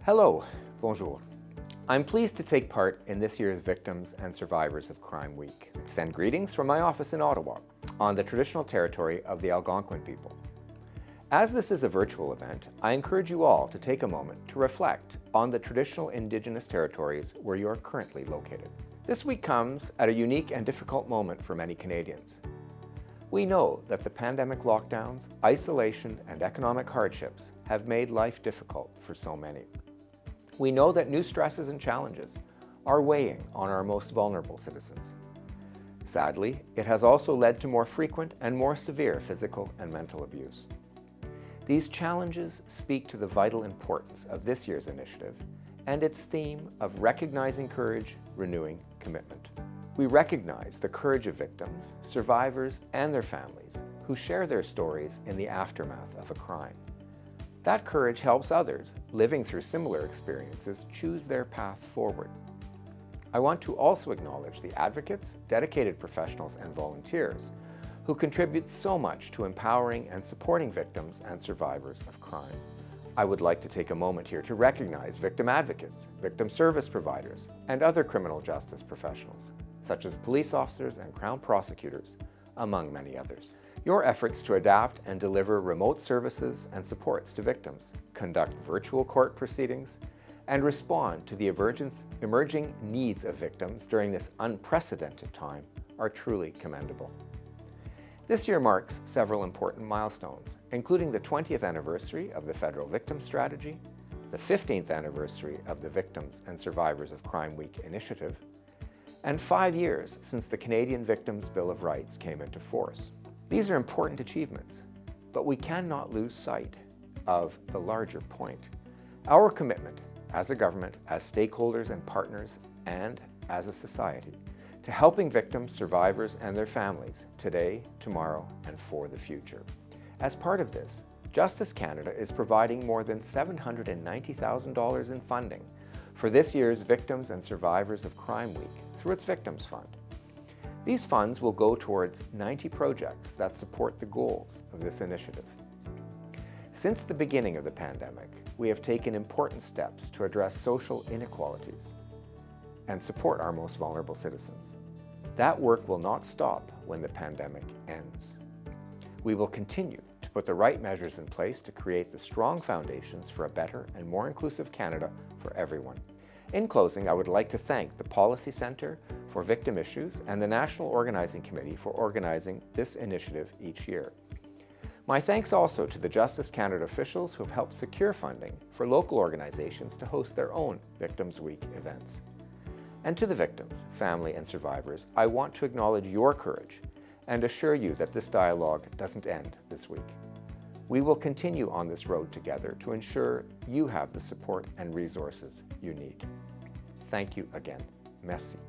Hello, bonjour. I'm pleased to take part in this year's Victims and Survivors of Crime Week. Send greetings from my office in Ottawa on the traditional territory of the Algonquin people. As this is a virtual event, I encourage you all to take a moment to reflect on the traditional Indigenous territories where you are currently located. This week comes at a unique and difficult moment for many Canadians. We know that the pandemic lockdowns, isolation, and economic hardships have made life difficult for so many. We know that new stresses and challenges are weighing on our most vulnerable citizens. Sadly, it has also led to more frequent and more severe physical and mental abuse. These challenges speak to the vital importance of this year's initiative and its theme of recognizing courage, renewing commitment. We recognize the courage of victims, survivors, and their families who share their stories in the aftermath of a crime. That courage helps others living through similar experiences choose their path forward. I want to also acknowledge the advocates, dedicated professionals, and volunteers who contribute so much to empowering and supporting victims and survivors of crime. I would like to take a moment here to recognize victim advocates, victim service providers, and other criminal justice professionals, such as police officers and Crown prosecutors, among many others. Your efforts to adapt and deliver remote services and supports to victims, conduct virtual court proceedings, and respond to the emerging needs of victims during this unprecedented time are truly commendable. This year marks several important milestones, including the 20th anniversary of the Federal Victim Strategy, the 15th anniversary of the Victims and Survivors of Crime Week initiative, and 5 years since the Canadian Victims' Bill of Rights came into force. These are important achievements, but we cannot lose sight of the larger point. Our commitment as a government, as stakeholders and partners, and as a society to helping victims, survivors, and their families today, tomorrow, and for the future. As part of this, Justice Canada is providing more than $790,000 in funding for this year's Victims and Survivors of Crime Week through its Victims Fund. These funds will go towards 90 projects that support the goals of this initiative. Since the beginning of the pandemic, we have taken important steps to address social inequalities and support our most vulnerable citizens. That work will not stop when the pandemic ends. We will continue to put the right measures in place to create the strong foundations for a better and more inclusive Canada for everyone. In closing, I would like to thank the Policy Centre for Victim Issues and the National Organizing Committee for organizing this initiative each year. My thanks also to the Justice Canada officials who have helped secure funding for local organizations to host their own Victims Week events. And to the victims, family, and survivors, I want to acknowledge your courage and assure you that this dialogue doesn't end this week. We will continue on this road together to ensure you have the support and resources you need. Thank you again. Merci.